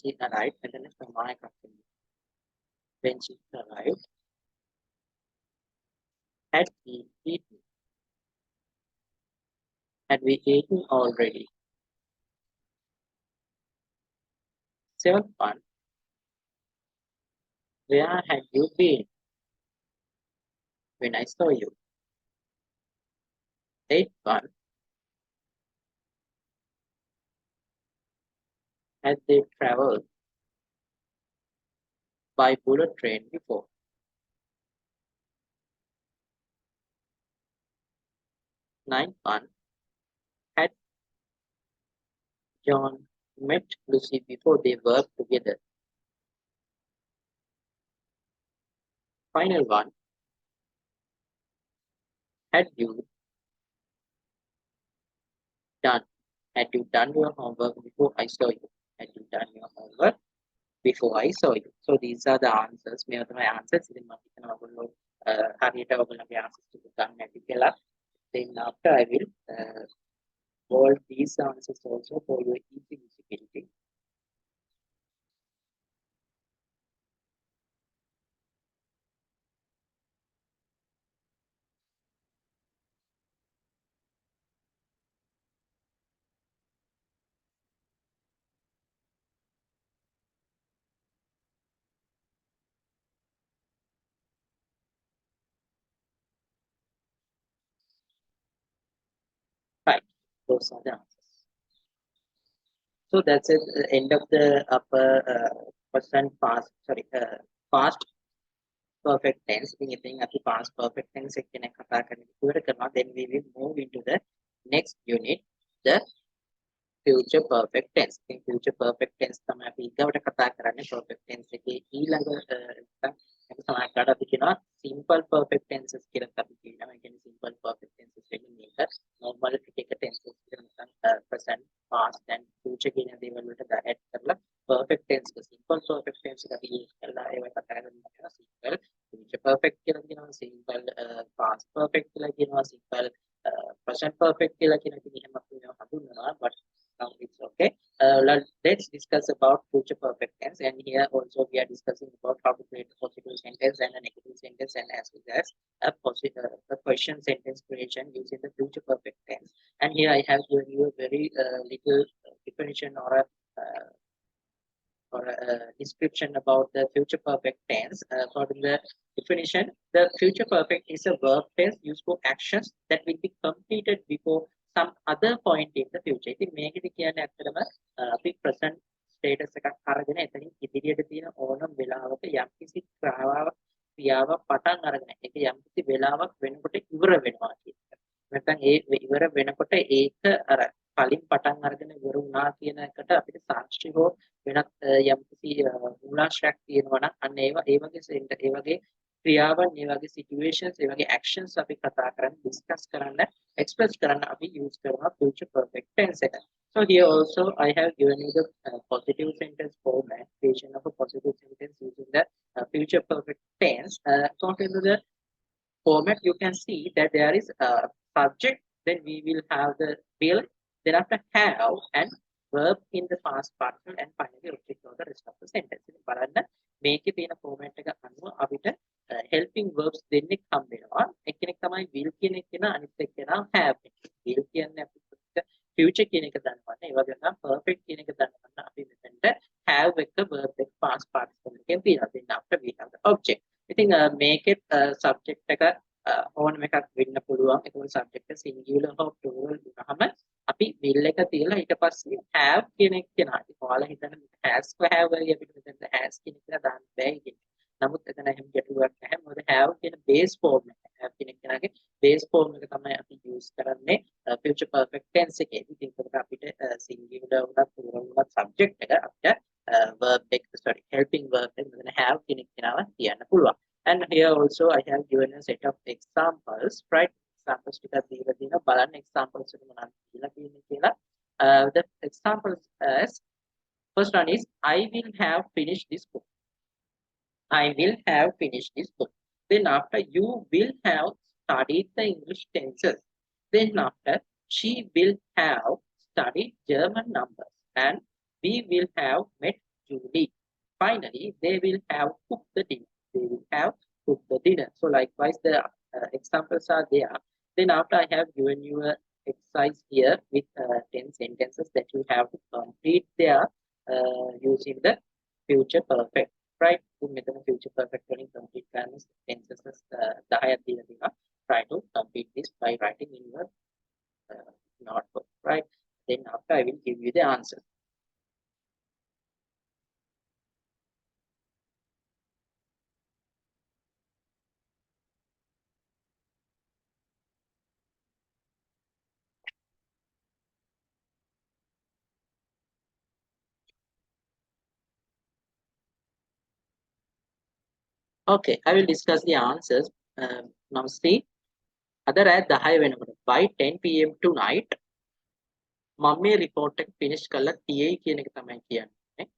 then when she arrived, had we eaten? Had we eaten already? Seventh one, where had you been when I saw you? Eighth one, had they traveled by bullet train before? Ninth one, had John met Lucy before they worked together? Final one, had you done your homework before I saw you? Had you done your homework before I saw you? So these are the answers. මේවා තමයි answers. ඉතින් මම හිතනවා ඔයගොල්ලෝ හරියට ඔයගොල්ලෝගේ answers ටික ගන්න ඇති කියලා. Then after I will bold these answers also for your easy visibility. Right, those are the answers. So that's it. End of the upper present past. Sorry, past perfect tense. ඉතින් අපි past perfect tense එක ගැන කතා කරන්න ඉවර කරනවා. Then we will move into the next unit, the future perfect tense. ඉතින් future perfect tense තමයි අපි ඊගවට කතා කරන්නේ. Perfect tense එකේ ඊළඟ අපි සමහරවිට අපි කියනවා simple perfect tenses කියලා අපි කියනවා. ඒ කියන්නේ simple perfect tenses වෙන්නේ මේක normal එක tenses කියලා නැත්නම් present past and future කියන දේවල් වලට add කරලා perfect tense එක simple perfect tense එක අපි use කරලා ඒවා කතා කරනවා. simple future perfect කියලා කියනවා. simple past perfect කියලා කියනවා. simple present perfect කියලා කියන එක එහෙම අපි හඳුන්වනවා. but now it's okay. Let's discuss about future perfect tense, and here also we are discussing about how to create a positive sentence and a negative sentence, and as well as a question sentence creation using the future perfect tense. And here I have given you a very little definition or a description about the future perfect tense. According to the definition, the future perfect is a verb tense used for actions that will be completed before some other point in the future. ඉතින් මේකෙදි කියන්නේ ඇත්තටම අපි present status එකක් අරගෙන එතනින් ඉදිරියට තියෙන ඕනම වෙලාවක යම්කිසි ක්‍රියාවක් පටන් අරගෙන ඒක යම්කිසි වෙලාවක් වෙනකොට ඉවර වෙනවා කියන එක. නැත්නම් ඒ ඉවර වෙනකොට ඒක අර කලින් පටන් අරගෙන ඉවර වුණා කියන එකට අපිට සාක්ෂි හෝ වෙනත් යම්කිසි මූලාශ්‍රයක් තියෙනවා නම් අන්න ඒ වගේ ක්‍රියාවන් ඒ වගේ situations ඒ වගේ actions අපි කතා කරන්න discuss කරන්න express කරන්න අපි use කරනවා future perfect tense එක. So here also I have given you the positive sentence format, creation of a positive sentence using the future perfect tense. According to the format, you can see that there is a subject, then we will have the will, then after have and verb in the past partial and finally object of the rest of the sentence. ඉතින් බලන්න මේකේ තියෙන format එක අනුව අපිට helping verbs දෙන්නෙක් හම්බ වෙනවා. එක්කෙනෙක් තමයි will කියන එක කෙනා අනිත් එක්කෙනා have. will කියන්නේ අපිට future කියන එක දන්නවනේ. ඒ වගේම perfect කියන එක දන්නවන්න අපි මෙතනට have එක verb එක past participle එකෙන් තියෙනවා. then after we have the object. ඉතින් මේකේ subject එක ඕනම එකක් වෙන්න පුළුවන්. ඒකම subject එක singular හෝ plural වුණාම අපි will එක තියලා ඊට පස්සේ have කියන එක කියනවා. ඉතින් ඔයාලා හිතන්න has have වලින් අපිට මෙතන has කියන එක දාන්න බෑ කියන්නේ. නමුත් එතන එහෙම ගැටලුවක් නැහැ. මොකද have කියන base form එක. have කියන එකගේ base form එක තමයි අපි use කරන්නේ future perfect tense එකේ. ඉතින් ඒකට අපිට singular වුණත් plural වුණත් subject එක අපිට verb එක helping verb එක මෙතන have කියන එක කියන්න පුළුවන්. And here also I have given a set of examples, right? Examples ටිකක් දීලා තියෙනවා. බලන්න examples එක මොනවද කියලා කියන්නේ කියලා. The examples as first one is I will have finished this book. I will have finished this book. Then after you will have studied the English tenses. Then after she will have studied German numbers and we will have met Julie. Finally, they will have cooked the dinner. They will have cooked the dinner. So likewise, the examples are there. Then after I have given you an exercise here with 10 sentences that you have to complete there using the future perfect. Right? මෙතන future perfect වලින් complete කරන sentences 10ක් දීලා තියෙනවා. Try to complete this by writing in your notebook. Right? Then after I will give you the answer. Okay, I will discuss the answers. Now see, other at the high වෙනකොට by 10 pm tonight මම මේ report එක finish කරලා තියෙයි කියන එක තමයි කියන්නේ.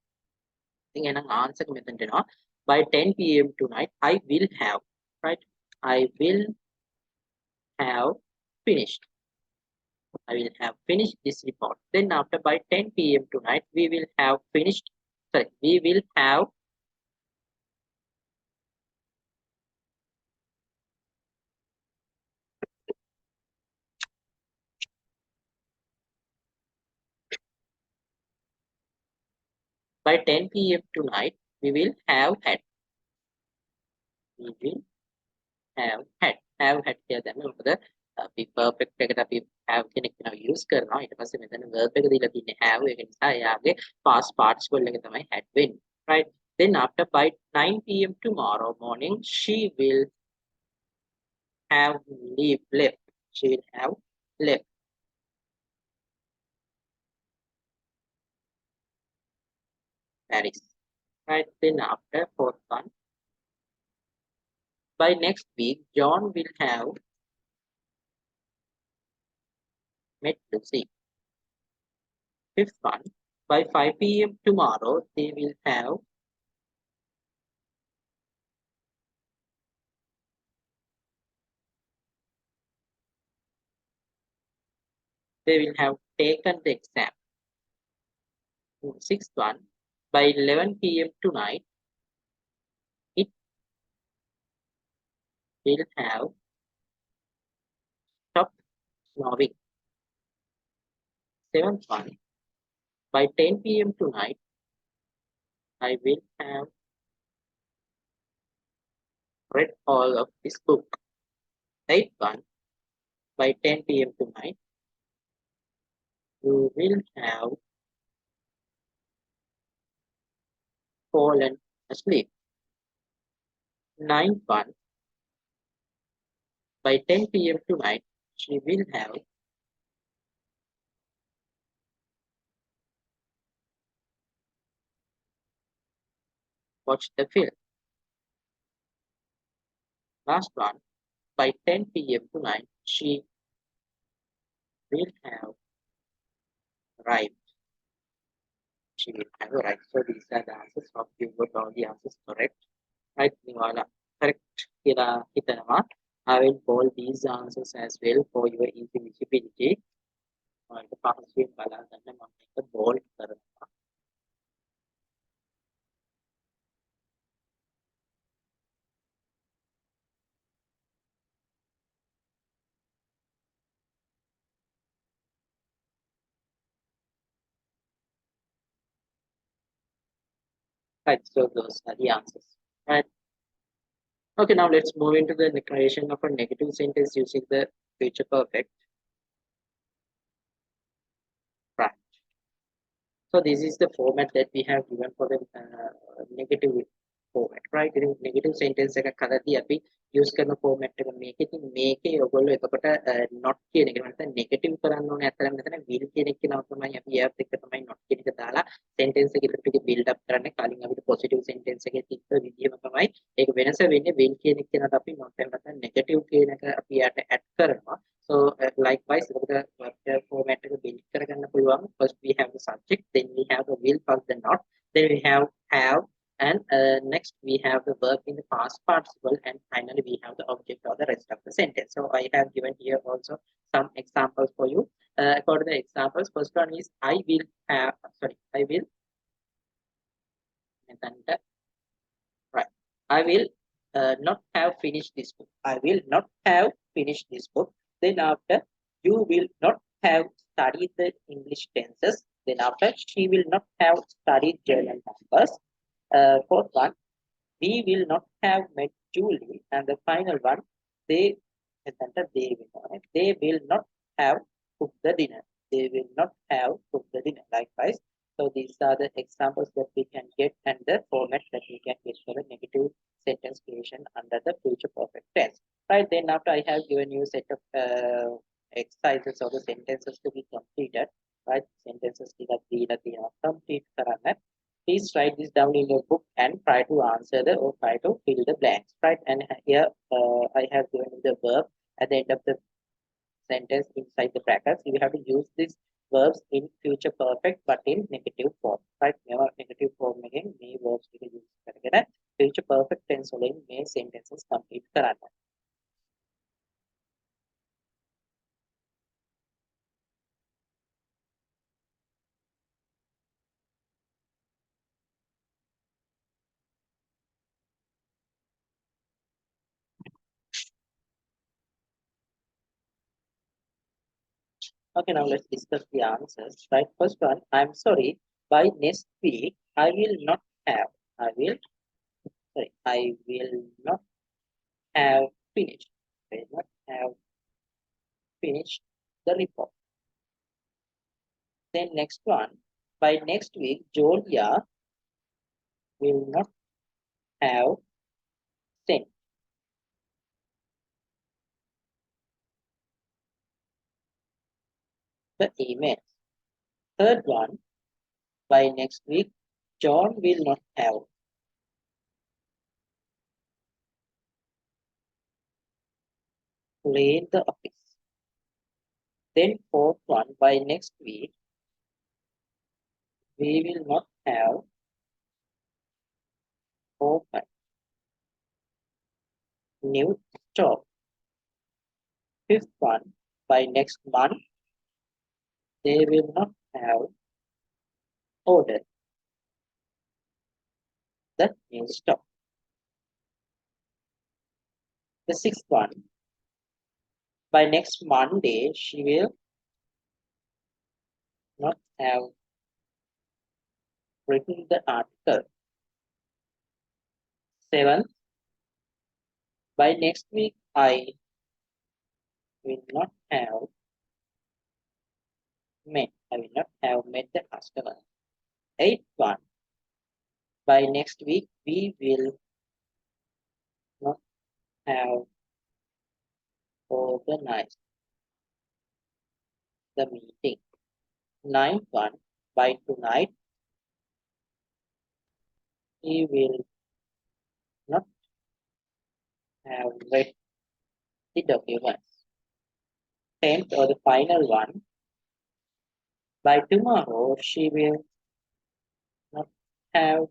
ඉතින් එහෙනම් answer එක මෙතනට එනවා. By 10 pm tonight I will have, right? I will have finished. I will have finished this report. Then after by 10 pm tonight we will have finished. Sorry, we will have by 10 pm tonight we will have had. We will have had. Have had කියලා දැම්ම මොකද අපි perfect එකට අපි have කියන එක නම use කරනවා ඊට පස්සේ මෙතන verb එක දීලා තියෙන්නේ have ඒක නිසා එයාගේ past participle එක තමයි had වෙන්නේ, right? Then after by 9 pm tomorrow morning she will have left. She will have left. Paris, right? Then after fourth one, by next week John will have met Lucy. Fifth one, by 5 pm tomorrow they will have taken the exam. Sixth one, by 11 pm tonight it will have stopped snowing. Seventh one, by 10 pm tonight I will have read all of this book. Eighth one, by 10 pm tonight you will have fallen asleep. Ninth one, by 10 pm tonight she will have watched the film. Last one, by 10 pm tonight she will have arrived. She will have arrived. So these are the answers. Hope you got all the answers correct. Right? Niwala correct කියලා හිතනවා. I will call these answers as well for your easy visibility. ඔයාලට පහසුවෙන් බලා ගන්න මම මේක bold කරනවා. Right, so those are the answers. Right. Okay, now let's move into the creation of a negative sentence using the future perfect. Right. So this is the format that we have given for the negative format, right? ඉතින් negative sentence එකක් හදද්දී අපි use කරන format එක මේක. ඉතින් මේකේ ඔයගොල්ලෝ එතකොට not කියන එක නැත්නම් negative කරන්න ඕනේ. අතරම මෙතන will කියන එක නම තමයි අපි එයාත් එක්ක තමයි not කියන එක දාලා sentence එක ඉදිරියට ටික build up කරන්නේ. කලින් අපිට positive sentence එකේ තිබ්බ විදිහම තමයි. ඒක වෙනස වෙන්නේ will කියන එක කියනකොට අපි not එක නැත්නම් negative කියන එක අපි යට add කරනවා. So likewise, the format එක build කරගන්න පුළුවන්. First we have the subject, then we have the will plus the not, then we have, and next we have the verb in the past participle, and finally we have the object or the rest of the sentence. So I have given here also some examples for you. According to the examples, first one is I will have, sorry, I will, right, I will not have finished this book. I will not have finished this book. Then after, you will not have studied the English tenses. Then after, she will not have studied German numbers. Fourth one, we will not have met Julie. And the final one, they will not have cooked the dinner. They will not have cooked the dinner. Likewise, so these are the examples that we can get and the format that we can get for the negative sentence creation under the future perfect tense. Right, then after I have given you a set of exercises or the sentences to be completed. Right, sentences that we complete කරන්න. Please write this down in your book and try to answer the or try to fill the blanks. Right, and here I have given you the verb at the end of the sentence inside the brackets. You have to use these verbs in future perfect but in negative form. Right, never negative form again. May verbs we use කරගෙන future perfect tense වලින් මේ sentences complete කරන්න. Okay, now let's discuss the answers. Right, first one, I'm sorry, by next week, I will not have, I will not have finished, I will not have finished the report. Then next one, by next week, Julia will not have sent the email. Third one, by next week, John will not have cleaned the office. Then fourth one, by next week, we will not have opened new store. Fifth one, by next month, they will not have ordered the new stock. The sixth one, by next Monday, she will not have written the article. Seventh, by next week, I will not have met the customer. Eighth one, by next week, we will not have organized the meeting. Ninth one, by tonight, we will not have read the documents. 10th or the final one, by tomorrow, she will not have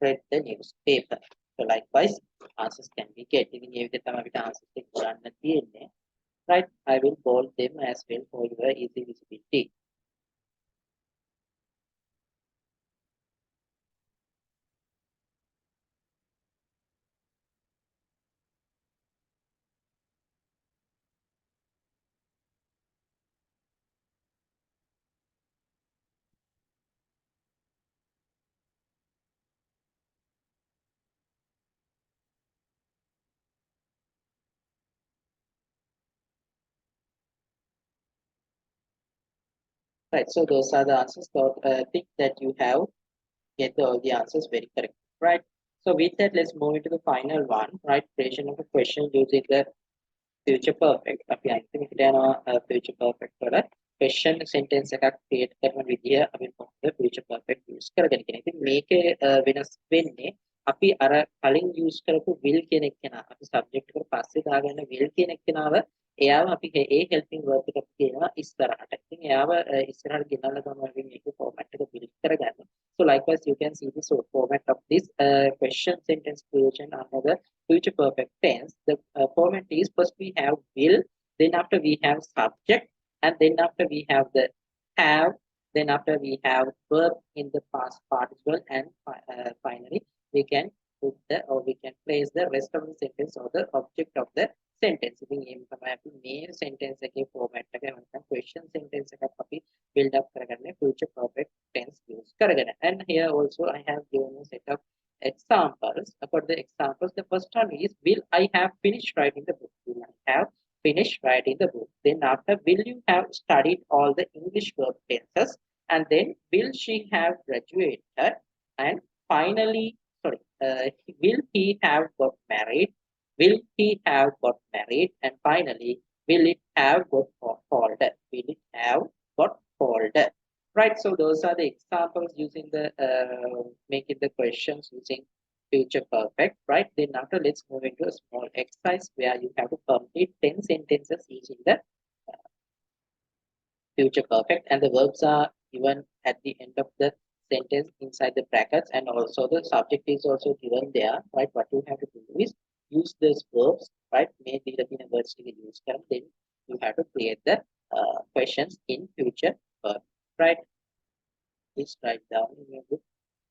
read the newspaper. So likewise, answers can be get. ඉතින් මේ විදිහට තමයි අපිට answers ටික කරන්න තියෙන්නේ. right? I will bold them as well for your easy visibility. Right, so those are the answers. So think that you have get all the answers very correct, right? So with that, let's move into the final one, right? Creation of a question using the future perfect. අපි අන්තිමට යනවා future perfect වල question sentence එකක් create කරන විදිය අපි කොහොමද future perfect use කරගෙන කියන. ඉතින් මේකේ වෙනස් වෙන්නේ අපි අර කලින් use කරපු will කියන එක නා අපි subject එකට පස්සේ දාගන්න will කියන එක නාව එයාව අපි ඒ helping verb එකට කියනවා ඉස්සරහට. ඉතින් එයාව ඉස්සරහට ගෙනල්ලා තමයි අපි මේක format එක build කරගන්නේ. So likewise you can see the format of this question sentence creation under the future perfect tense. The format is first we have will, then after we have subject, and then after we have the have, then after we have verb in the past participle, and finally we can put the or we can place the rest of the sentence or the object of the sentence. ඉතින් එහෙම තමයි අපි මේ sentence එකේ format එක නැත්නම් question sentence එකක් අපි build up කරගන්නේ future perfect tense use කරගෙන. And here also I have given a set of examples. For the examples, the first one is will I have finished writing the book? Will I have finished writing the book? Then after will you have studied all the English verb tenses? And then will she have graduated? And finally, sorry, will he have got married? Will he have got married? And finally, will it have got folded? Will it have got folded? Right, so those are the examples using the making the questions using future perfect, right? Then after let's move into a small exercise where you have to complete 10 sentences using the future perfect, and the verbs are given at the end of the sentence inside the brackets, and also the subject is also given there, right? What you have to do is use those verbs, right? May the words to use them, then you have to create the questions in future perfect, right? Please write down in your book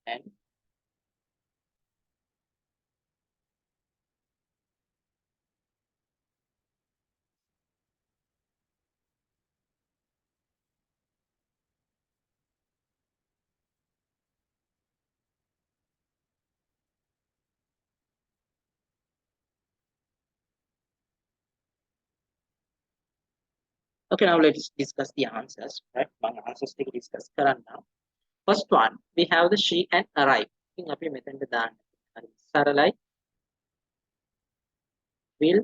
and okay, now let's discuss the answers, right? One answers to discuss now. First one, we have the she and arrive. I think අපි මෙතෙන්ට දාන්න. හරි. සරලයි. Will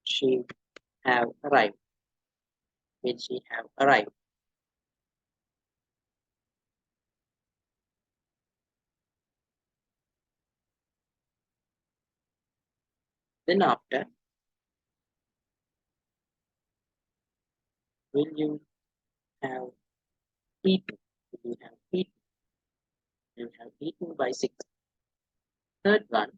she have arrived? Will she have arrived? Then after, will you have eaten? Will you have eaten? Will you have eaten by 6? Third one,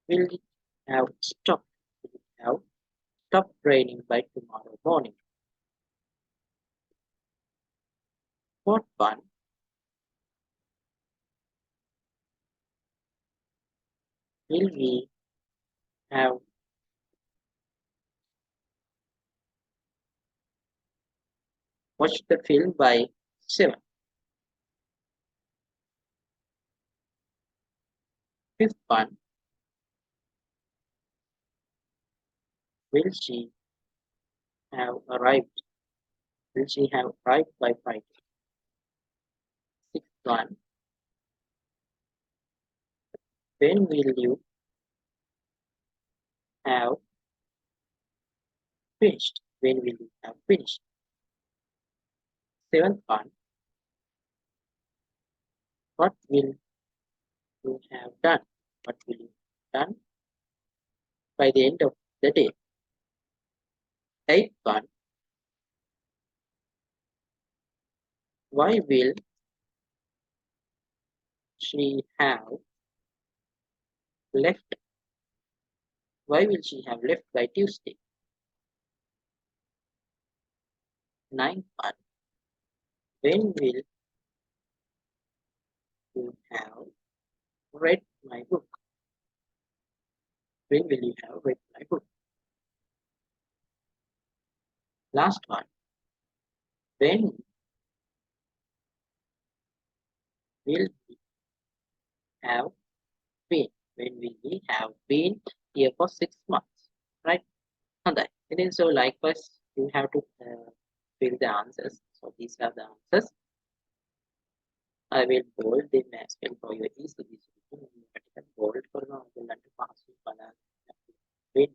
will it have stopped? Will it have stopped raining by tomorrow morning? Fourth one, will we have watched the film by 7? Fifth one, will she have arrived? Will she have arrived by 5? Sixth one, when will you have finished? When will you have finished? Seventh one, what will you have done? What will you have done by the end of the day? Eighth one, why will she have left Why will she have left by Tuesday? 9.1. When will you have read my book? When will you have read my book? Last one. When will we have been? When will we have been here for 6 months? Right? And then so likewise you have to fill the answers. So these are the answers. I will bold them as well for your easy visibility. Bold for now, I will learn to pass you banana. Wait.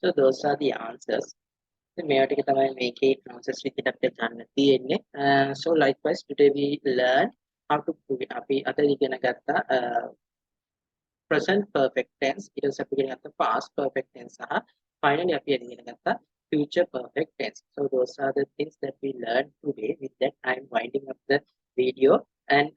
So those are the answers. මේවා ටික තමයි මේකේ answers විදිහට අපිට ගන්න තියෙන්නේ. So likewise today we learn how to අපි අද ඉගෙන ගත්තා present perfect tense, ඊට පස්සේ අපි ඉගෙන ගත්තා past perfect tense සහ finally අපි ඉගෙන ගත්තා future perfect tense. So those are the things that we learned today. With that I'm winding up the video and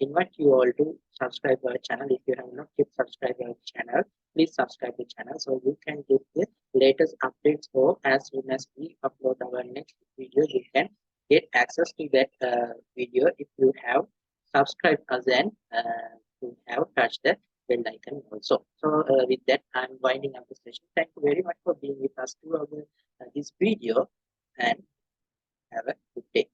invite you all to subscribe our channel. If you have not yet subscribed our channel, please subscribe the channel so you can get the latest updates, or as soon as we upload our next video you can get access to that video if you have subscribed us and you have touched the bell icon also. So with that I'm winding up the session. Thank you very much for being with us throughout this video and have a good day.